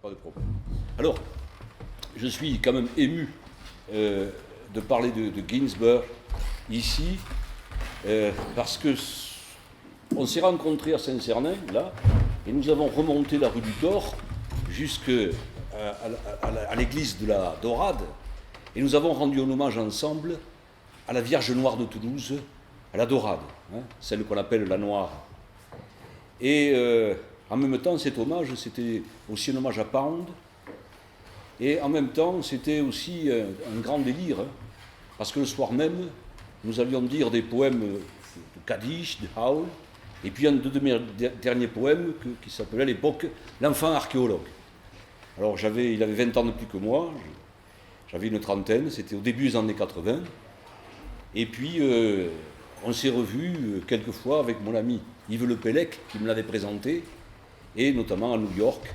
pas de problème. Alors, je suis quand même ému de parler de Ginsberg ici, parce que on s'est rencontrés à Saint-Cernin, là, et nous avons remonté la rue du Thor jusqu'à l'église de la Dorade, et nous avons rendu un hommage ensemble à la Vierge Noire de Toulouse, à la Dorade, hein, celle qu'on appelle la Noire. Et en même temps, cet hommage, c'était aussi un hommage à Pound, et en même temps, c'était aussi un grand délire, hein, parce que le soir même, nous allions dire des poèmes de Kaddish, de Howl, et puis un de mes derniers poèmes qui s'appelait à l'époque L'enfant archéologue. Alors il avait 20 ans de plus que moi, j'avais une trentaine, c'était au début des années 80, et puis on s'est revus quelques fois avec mon ami Yves Le Pellec, qui me l'avait présenté, et notamment à New York,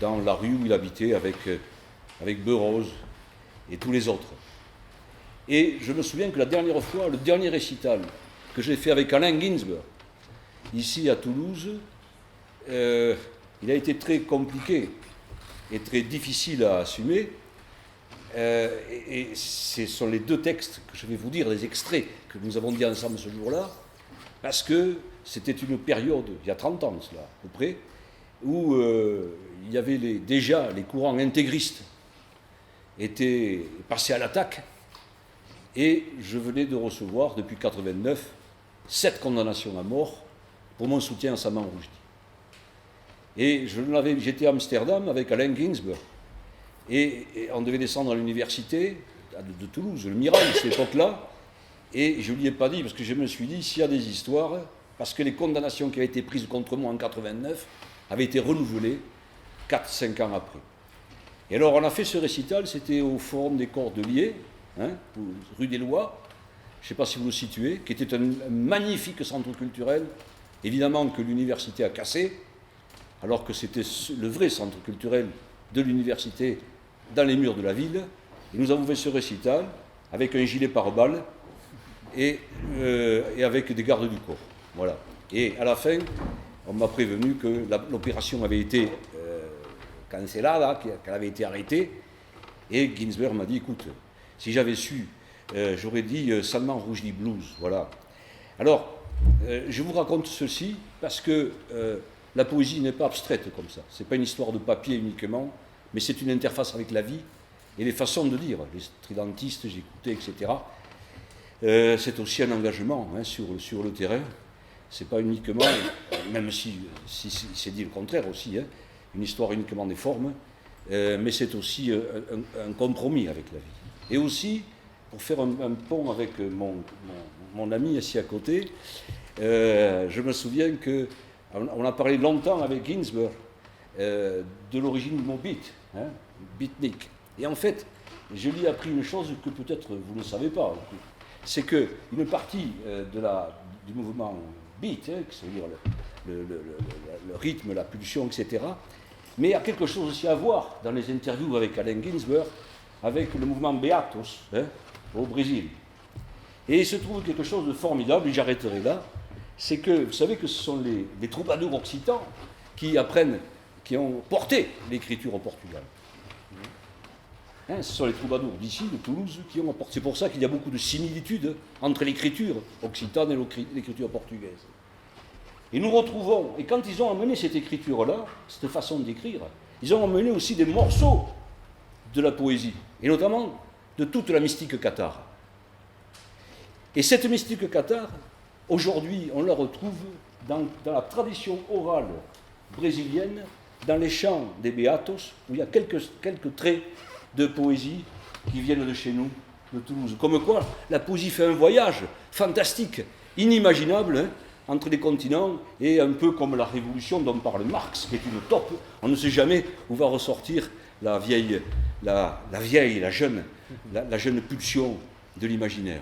dans la rue où il habitait avec Burroughs et tous les autres. Et je me souviens que la dernière fois, le dernier récital que j'ai fait avec Allen Ginsberg, ici à Toulouse, il a été très compliqué et très difficile à assumer. Et ce sont les deux textes que je vais vous dire, les extraits que nous avons dit ensemble ce jour-là, parce que c'était une période, il y a 30 ans cela, à peu près, où il y avait déjà les courants intégristes étaient passés à l'attaque, et je venais de recevoir, depuis 89, 7 condamnations à mort pour mon soutien à Salman Rushdie. Et j'étais à Amsterdam avec Allen Ginsberg, et on devait descendre à l'université de Toulouse, le Mirail, à cette époque-là, et je ne lui ai pas dit, parce que je me suis dit, s'il y a des histoires, parce que les condamnations qui avaient été prises contre moi en 89 avaient été renouvelées 4-5 ans après. Et alors on a fait ce récital, c'était au Forum des Cordeliers, hein, rue des Lois, je ne sais pas si vous le situez, qui était un magnifique centre culturel, évidemment que l'université a cassé, alors que c'était le vrai centre culturel de l'université dans les murs de la ville. Et nous avons fait ce récital avec un gilet pare-balles et avec des gardes du corps. Voilà. Et à la fin, on m'a prévenu que l'opération avait été cancellée, qu'elle avait été arrêtée. Et Ginsberg m'a dit, écoute, si j'avais su, j'aurais dit Salman Rushdie Blues. Voilà. Alors, je vous raconte ceci parce que la poésie n'est pas abstraite comme ça. Ce n'est pas une histoire de papier uniquement, mais c'est une interface avec la vie et les façons de dire. Les tridentistes, j'écoutais, etc. C'est aussi un engagement, hein, sur le terrain. Ce n'est pas uniquement, même si c'est dit le contraire aussi, hein, une histoire uniquement des formes, mais c'est aussi un compromis avec la vie. Et aussi, pour faire un pont avec mon ami assis à côté, je me souviens qu'on a parlé longtemps avec Ginsberg de l'origine du mot beat, hein, beatnik. Et en fait, je lui ai appris une chose que peut-être vous ne savez pas, c'est qu'une partie du mouvement beat, hein, c'est-à-dire le rythme, la pulsion, etc., mais il y a quelque chose aussi à voir dans les interviews avec Allen Ginsberg, avec le mouvement Beatos, hein, au Brésil. Et il se trouve quelque chose de formidable, et j'arrêterai là, c'est que vous savez que ce sont les troubadours occitans qui ont porté l'écriture au Portugal. Hein, ce sont les troubadours d'ici, de Toulouse, qui ont apporté. C'est pour ça qu'il y a beaucoup de similitudes entre l'écriture occitane et l'écriture portugaise. Et nous retrouvons, et quand ils ont amené cette écriture-là, cette façon d'écrire, ils ont amené aussi des morceaux de la poésie, et notamment de toute la mystique cathare. Et cette mystique cathare, aujourd'hui, on la retrouve dans la tradition orale brésilienne, dans les chants des Beatos, où il y a quelques traits de poésie qui viennent de chez nous, de Toulouse. Comme quoi, la poésie fait un voyage fantastique, inimaginable, hein, entre les continents, et un peu comme la révolution dont parle Marx, qui est une taupe. On ne sait jamais où va ressortir la jeune pulsion de l'imaginaire.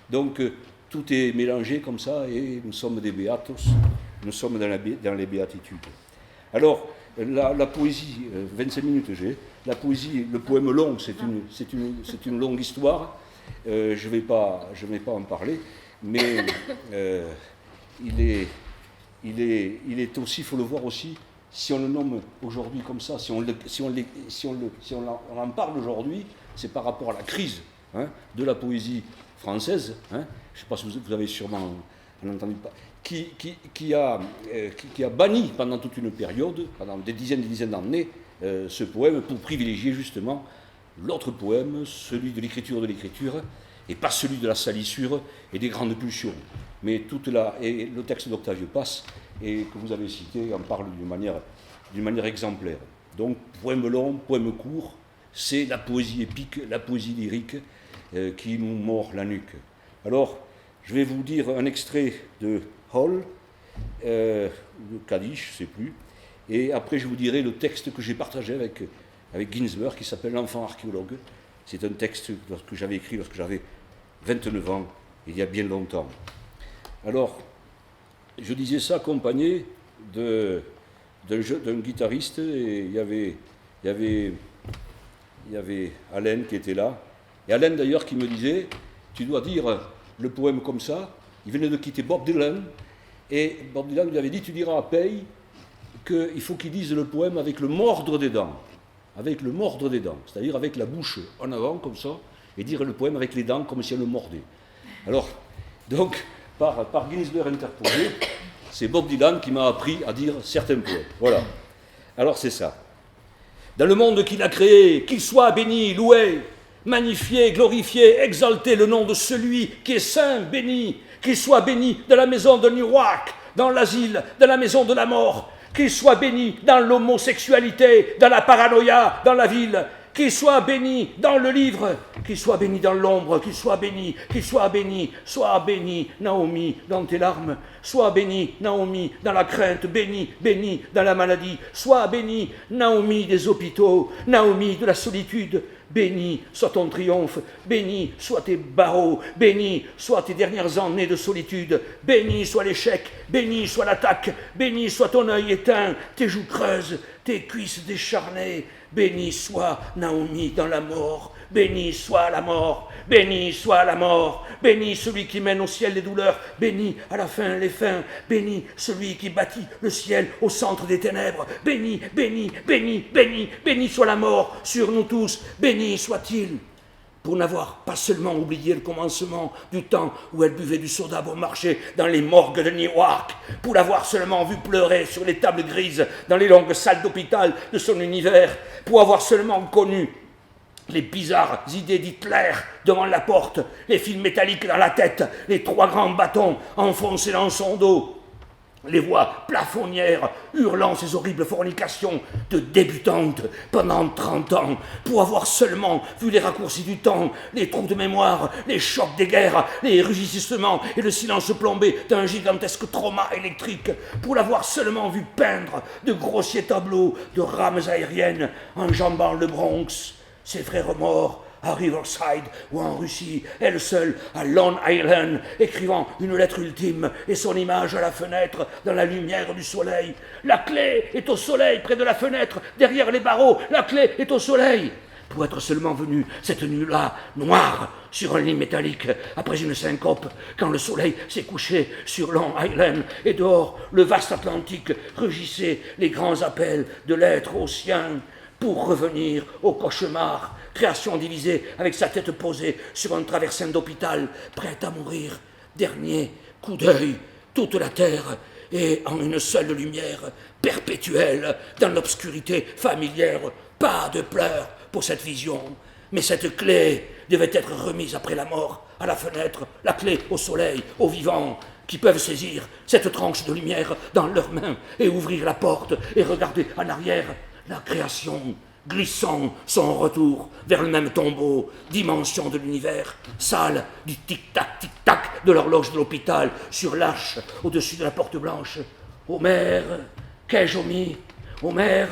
Donc, tout est mélangé comme ça, et nous sommes des Beatos, nous sommes dans les béatitudes. Alors, la poésie, 25 minutes j'ai, la poésie, le poème long, c'est une longue histoire, je ne vais pas en parler, mais il est aussi, il faut le voir aussi, si on le nomme aujourd'hui comme ça, si on en parle aujourd'hui, c'est par rapport à la crise de la poésie française, je ne sais pas si vous avez sûrement entendu parler, qui a banni pendant toute une période, pendant des dizaines d'années, ce poème pour privilégier justement l'autre poème, celui de l'écriture, et pas celui de la salissure et des grandes pulsions. Mais et le texte d'Octavio Paz, et que vous avez cité, en parle d'une manière exemplaire. Donc, poème long, poème court, c'est la poésie épique, la poésie lyrique qui nous mord la nuque. Alors, je vais vous dire un extrait de Hall, de Kadish, je ne sais plus, et après je vous dirai le texte que j'ai partagé avec Ginsberg, qui s'appelle L'enfant archéologue. C'est un texte que j'avais écrit lorsque j'avais 29 ans, il y a bien longtemps. Alors, je disais ça accompagné d'un guitariste, et il y avait Alain qui était là. Et Alain d'ailleurs qui me disait, tu dois dire le poème comme ça. Il venait de quitter Bob Dylan, et Bob Dylan lui avait dit, tu diras à Pei qu'il faut qu'il dise le poème avec le mordre des dents. Avec le mordre des dents, c'est-à-dire avec la bouche en avant comme ça, et dire le poème avec les dents comme si elle le mordait. Alors, donc, par Ginsberg interposé, c'est Bob Dylan qui m'a appris à dire certains poèmes. Voilà. Alors c'est ça. Dans le monde qu'il a créé, qu'il soit béni, loué, magnifié, glorifié, exalté le nom de celui qui est saint, béni, qu'il soit béni dans la maison de Newark, dans l'asile, dans la maison de la mort, qu'il soit béni dans l'homosexualité, dans la paranoïa, dans la ville, qu'il soit béni dans le livre, qu'il soit béni dans l'ombre, qu'il soit béni, sois béni, Naomi, dans tes larmes, sois béni, Naomi, dans la crainte, béni, dans la maladie, sois béni, Naomi des hôpitaux, Naomi de la solitude, béni soit ton triomphe, béni soient tes barreaux, béni soient tes dernières années de solitude, béni soit l'échec, béni soit l'attaque, béni soit ton œil éteint, tes joues creuses, tes cuisses décharnées, béni soit Naomi dans la mort, béni soit la mort, béni soit la mort, béni celui qui mène au ciel les douleurs, béni à la fin les fins, béni celui qui bâtit le ciel au centre des ténèbres, béni soit la mort sur nous tous, béni soit-il, pour n'avoir pas seulement oublié le commencement du temps où elle buvait du soda bon marché dans les morgues de Newark, pour l'avoir seulement vu pleurer sur les tables grises dans les longues salles d'hôpital de son univers, pour avoir seulement connu les bizarres idées d'Hitler devant la porte, les fils métalliques dans la tête, les 3 grands bâtons enfoncés dans son dos, les voix plafonnières hurlant ces horribles fornications de débutantes pendant 30 ans, pour avoir seulement vu les raccourcis du temps, les trous de mémoire, les chocs des guerres, les rugissements et le silence plombé d'un gigantesque trauma électrique, pour l'avoir seulement vu peindre de grossiers tableaux de rames aériennes enjambant le Bronx, ses frères morts à Riverside ou en Russie, elle seule à Long Island, écrivant une lettre ultime et son image à la fenêtre dans la lumière du soleil. La clé est au soleil près de la fenêtre, derrière les barreaux, la clé est au soleil. Pour être seulement venu cette nuit-là, noire, sur un lit métallique, après une syncope, quand le soleil s'est couché sur Long Island, et dehors, le vaste Atlantique rugissait les grands appels de l'être au sien, pour revenir au cauchemar, création divisée avec sa tête posée sur un traversin d'hôpital, prête à mourir, dernier coup d'œil, toute la terre, et en une seule lumière perpétuelle, dans l'obscurité familière, pas de pleurs pour cette vision, mais cette clé devait être remise après la mort, à la fenêtre, la clé au soleil, aux vivants, qui peuvent saisir cette tranche de lumière dans leurs mains et ouvrir la porte et regarder en arrière, la création glissant son retour vers le même tombeau, dimension de l'univers, salle du tic-tac de l'horloge de l'hôpital sur l'arche au-dessus de la porte blanche. Ô mère, qu'ai-je omis? Ô mère,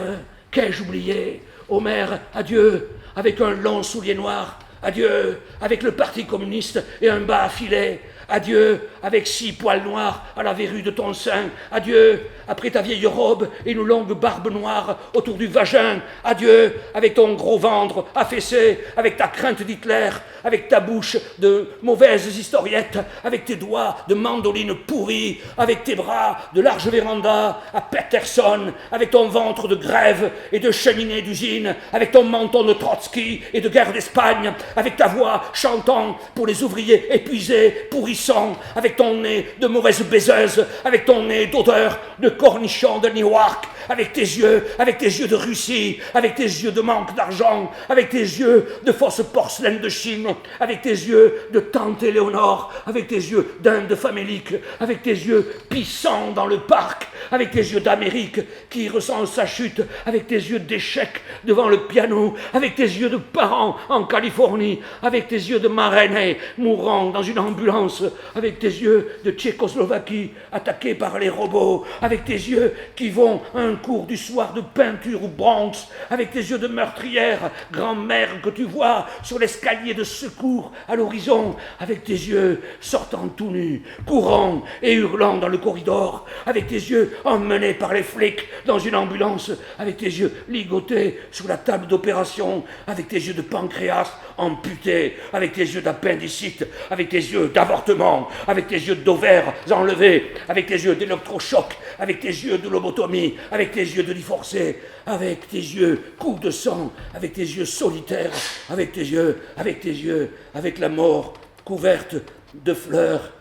qu'ai-je oublié? Ô mère, adieu, avec un long soulier noir. Adieu, avec le parti communiste et un bas à filet. Adieu, avec 6 poils noirs à la verrue de ton sein. Adieu, après ta vieille robe et une longue barbe noire autour du vagin. Adieu, avec ton gros ventre affaissé, avec ta crainte d'Hitler, avec ta bouche de mauvaises historiettes, avec tes doigts de mandoline pourrie, avec tes bras de large véranda à Peterson, avec ton ventre de grève et de cheminée d'usine, avec ton menton de Trotsky et de guerre d'Espagne, avec ta voix chantant pour les ouvriers épuisés, pourrissants, avec ton nez de mauvaise baiseuse, avec ton nez d'odeur de cornichon de Newark, avec tes yeux de Russie, avec tes yeux de manque d'argent, avec tes yeux de fausse porcelaine de Chine, avec tes yeux de tante Éléonore, avec tes yeux d'Inde famélique, avec tes yeux pissants dans le parc, avec tes yeux d'Amérique qui ressentent sa chute, avec tes yeux d'échec devant le piano, avec tes yeux de parents en Californie, avec tes yeux de marraine mourant dans une ambulance, avec tes yeux de Tchécoslovaquie attaqués par les robots, avec tes yeux qui vont à un cours du soir de peinture au Bronx, avec tes yeux de meurtrière, grand-mère que tu vois sur l'escalier de secours à l'horizon, avec tes yeux sortant tout nus, courant et hurlant dans le corridor, avec tes yeux emmenés par les flics dans une ambulance, avec tes yeux ligotés sur la table d'opération, avec tes yeux de pancréas amputés, avec tes yeux d'appendicite, avec tes yeux d'avortement, avec tes yeux d'ovaires enlevés, avec tes yeux d'électrochoc, avec tes yeux de lobotomie, avec tes yeux de lit forcé, avec tes yeux coups de sang, avec tes yeux solitaires, avec tes yeux, avec la mort couverte de fleurs.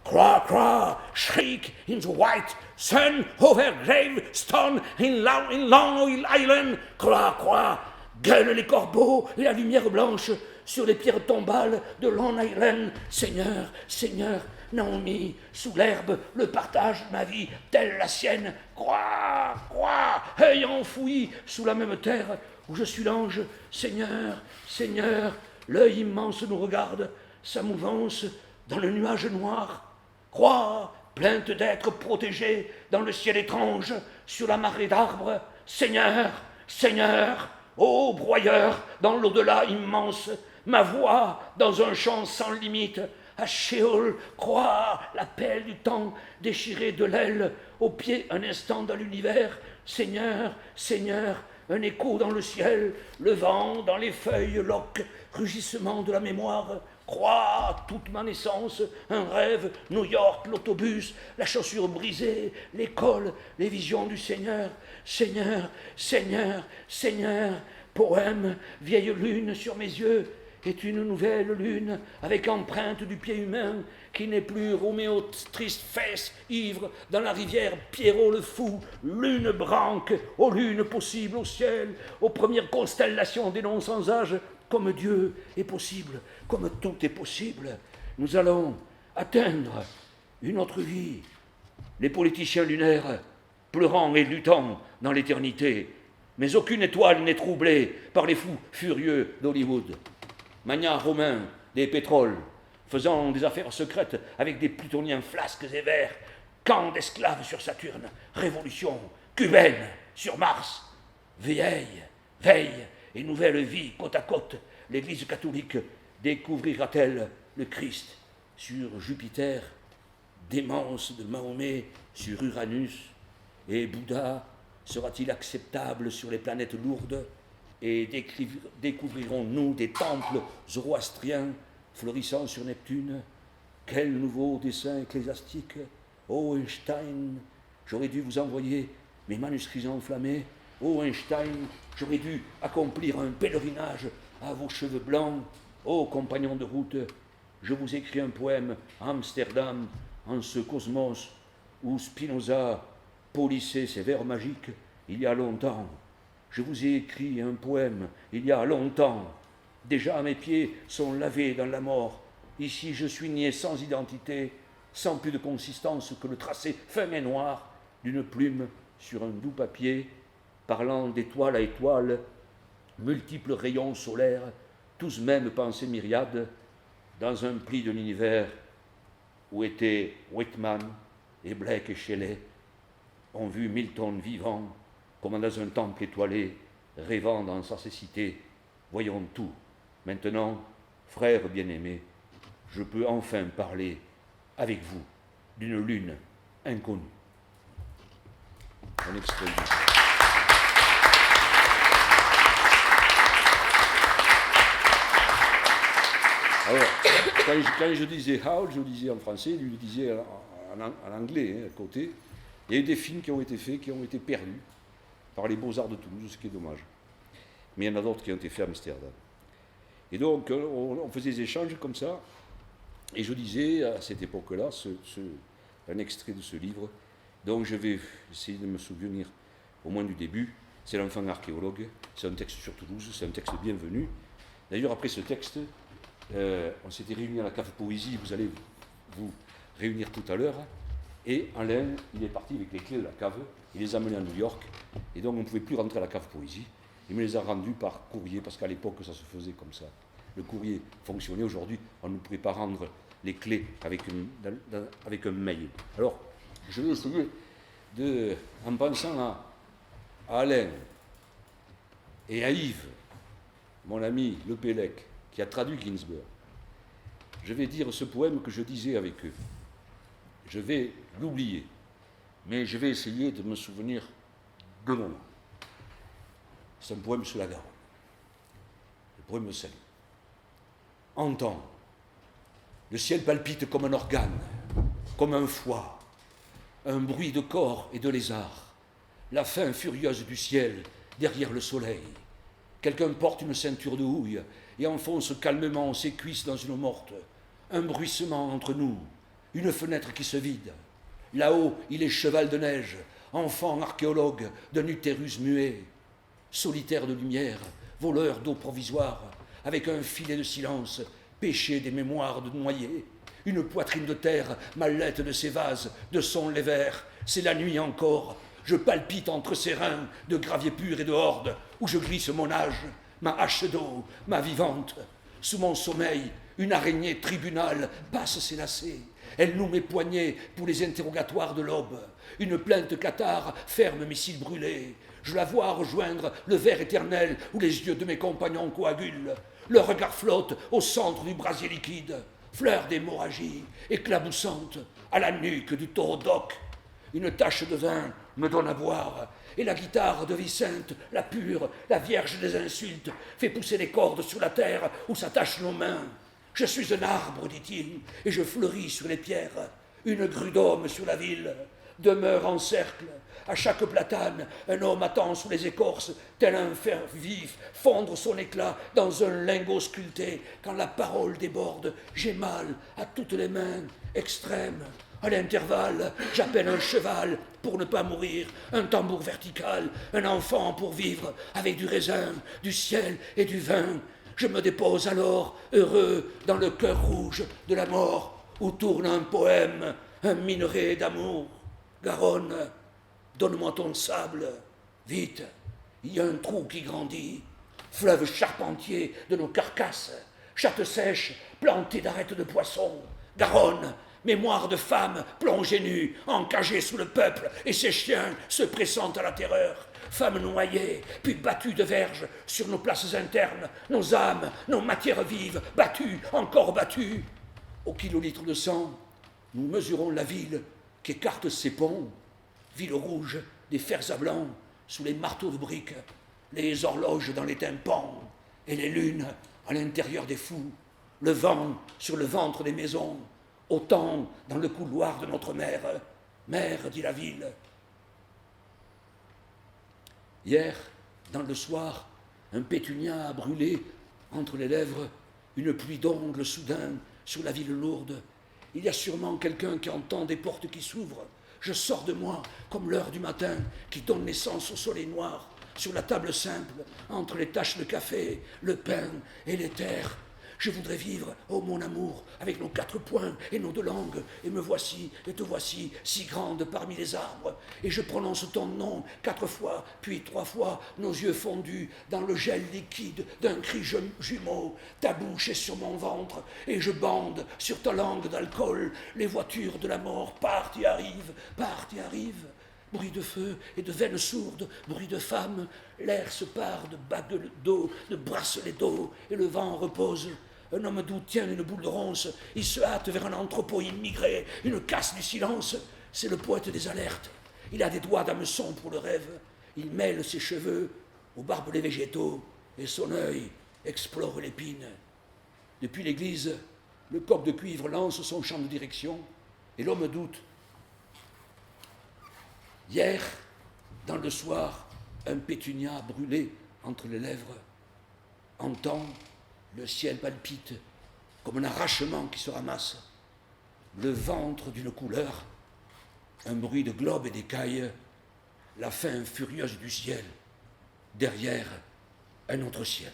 Cra, cra, shriek in the white sun over gravestone in Long Island. Cra, cra, gueulent les corbeaux et la lumière blanche sur les pierres tombales de Long Island. Seigneur, Seigneur, Naomi, sous l'herbe, le partage de ma vie, telle la sienne. Croix, croix, œil enfoui sous la même terre où je suis l'ange. Seigneur, Seigneur, l'œil immense nous regarde, sa mouvance dans le nuage noir. Croix, plainte d'être protégée dans le ciel étrange, sur la marée d'arbres. Seigneur, Seigneur, ô broyeur dans l'au-delà immense, ma voix dans un champ sans limite. À Sheol, croix, l'appel du temps, déchiré de l'aile, au pied un instant dans l'univers. Seigneur, Seigneur, un écho dans le ciel, le vent dans les feuilles, l'oc, rugissement de la mémoire. Croix, toute ma naissance, un rêve, New York, l'autobus, la chaussure brisée, l'école, les visions du Seigneur. Seigneur, Seigneur, Seigneur, poème, vieille lune sur mes yeux, est une nouvelle lune, avec empreinte du pied humain, qui n'est plus Roméo triste fesse, ivre, dans la rivière Pierrot le fou, lune branque, aux lunes possibles au ciel, aux premières constellations des noms sans âge, comme Dieu est possible, comme tout est possible. Nous allons atteindre une autre vie. Les politiciens lunaires, pleurant et luttant dans l'éternité, mais aucune étoile n'est troublée par les fous furieux d'Hollywood. Magnat romain des pétroles, faisant des affaires secrètes avec des plutoniens flasques et verts, camp d'esclaves sur Saturne, révolution cubaine sur Mars, veille et nouvelle vie côte à côte. L'Église catholique découvrira-t-elle le Christ sur Jupiter, démence de Mahomet sur Uranus, et Bouddha sera-t-il acceptable sur les planètes lourdes? Et découvrirons-nous des temples zoroastriens florissant sur Neptune? Quel nouveau dessin ecclésiastique! Oh Einstein, j'aurais dû vous envoyer mes manuscrits enflammés. Oh Einstein, j'aurais dû accomplir un pèlerinage à vos cheveux blancs. Oh compagnon de route, je vous écris un poème à Amsterdam, en ce cosmos où Spinoza polissait ses vers magiques il y a longtemps. Je vous ai écrit un poème il y a longtemps. Déjà mes pieds sont lavés dans la mort. Ici je suis né sans identité, sans plus de consistance que le tracé fin et noir d'une plume sur un doux papier, parlant d'étoile à étoile, multiples rayons solaires, tous mêmes pensées myriades, dans un pli de l'univers où étaient Whitman et Blake et Shelley, ont vu Milton vivant, comme dans un temple étoilé, rêvant dans sa cécité. Voyons tout. Maintenant, frère bien-aimé, je peux enfin parler avec vous d'une lune inconnue. Un extrait. Alors, quand je disais Howl, je le disais en français, lui le disait en anglais, à côté. Il y a eu des films qui ont été faits, qui ont été perdus par les Beaux-Arts de Toulouse, ce qui est dommage. Mais il y en a d'autres qui ont été faits à Amsterdam. Et donc, on faisait des échanges comme ça, et je disais à cette époque-là, un extrait de ce livre, donc je vais essayer de me souvenir au moins du début. C'est l'enfant archéologue, c'est un texte sur Toulouse, c'est un texte bienvenu. D'ailleurs, après ce texte, on s'était réunis à la cave poésie, vous allez vous réunir tout à l'heure, et Alain, il est parti avec les clés de la cave, il les a amenées à New York, et donc on ne pouvait plus rentrer à la cave poésie. Il me les a rendus par courrier, parce qu'à l'époque, ça se faisait comme ça. Le courrier fonctionnait. Aujourd'hui, on ne pouvait pas rendre les clés avec un mail. Alors, je vais essayer en pensant à Alain et à Yves, mon ami Le Pélec, qui a traduit Ginsberg, je vais dire ce poème que je disais avec eux. Je vais l'oublier, mais je vais essayer de me souvenir de moments. C'est un poème sur la Garonne. Le poème me salue. Entends, le ciel palpite comme un organe, comme un foie, un bruit de corps et de lézard, la faim furieuse du ciel derrière le soleil. Quelqu'un porte une ceinture de houille et enfonce calmement ses cuisses dans une morte. Un bruissement entre nous, une fenêtre qui se vide. Là-haut, il est cheval de neige, enfant archéologue d'un utérus muet. Solitaire de lumière, voleur d'eau provisoire, avec un filet de silence, péché des mémoires de noyés, une poitrine de terre, mallette de ses vases, de son lait vert, c'est la nuit encore, je palpite entre ses reins de gravier pur et de horde, où je glisse mon âge, ma hache d'eau, ma vivante. Sous mon sommeil, une araignée tribunal passe ses lacets, elle noue mes poignets pour les interrogatoires de l'aube, une plainte cathare ferme mes cils brûlés. Je la vois rejoindre le ver éternel où les yeux de mes compagnons coagulent. Le regard flotte au centre du brasier liquide, fleur d'hémorragie, éclaboussante à la nuque du taureau d'oc. Une tache de vin me donne à boire, et la guitare de Vicente, la pure, la vierge des insultes, fait pousser les cordes sur la terre où s'attachent nos mains. Je suis un arbre, dit-il, et je fleuris sur les pierres. Une grue d'homme sur la ville demeure en cercle. À chaque platane, un homme attend sous les écorces, tel un fer vif, fondre son éclat dans un lingot sculpté. Quand la parole déborde, j'ai mal à toutes les mains extrêmes. À l'intervalle, j'appelle un cheval pour ne pas mourir, un tambour vertical, un enfant pour vivre, avec du raisin, du ciel et du vin. Je me dépose alors, heureux, dans le cœur rouge de la mort, où tourne un poème, un minerai d'amour. Garonne, donne-moi ton sable, vite, il y a un trou qui grandit, fleuve charpentier de nos carcasses, chatte sèche plantée d'arêtes de poissons. Garonne, mémoire de femme plongée nue, encagée sous le peuple et ses chiens se pressant à la terreur. Femmes noyées, puis battues de verges sur nos places internes, nos âmes, nos matières vives, battues, encore battues. Au kilolitre de sang, nous mesurons la ville qui écarte ses ponts, ville rouge des fers à blanc sous les marteaux de briques, les horloges dans les tympans et les lunes à l'intérieur des fous, le vent sur le ventre des maisons, autant dans le couloir de notre mère. Mère, dit la ville. Hier, dans le soir, un pétunia a brûlé entre les lèvres, une pluie d'ongles soudain sur la ville lourde. Il y a sûrement quelqu'un qui entend des portes qui s'ouvrent. Je sors de moi comme l'heure du matin qui donne naissance au soleil noir, sur la table simple, entre les taches de café, le pain et les terres. Je voudrais vivre, ô mon amour, avec nos 4 poings et nos 2 langues, et me voici et te voici, si grande parmi les arbres, et je prononce ton nom 4 fois, puis 3 fois, nos yeux fondus dans le gel liquide d'un cri jumeau, ta bouche est sur mon ventre, et je bande sur ta langue d'alcool, les voitures de la mort partent et arrivent, bruit de feu et de veines sourdes, bruit de femmes, l'air se part de bagues d'eau, de bracelets d'eau, et le vent repose Un homme doux tient une boule de ronce. Il se hâte vers un entrepôt immigré, une casse du silence. C'est le poète des alertes. Il a des doigts d'hameçon pour le rêve. Il mêle ses cheveux aux barbelés végétaux et son œil explore l'épine. Depuis l'église, le coq de cuivre lance son chant de direction et l'homme doute. Hier, dans le soir, un pétunia brûlé entre les lèvres. En temps, le ciel palpite comme un arrachement qui se ramasse. Le ventre d'une couleur, un bruit de globes et d'écailles, la fin furieuse du ciel, derrière un autre ciel.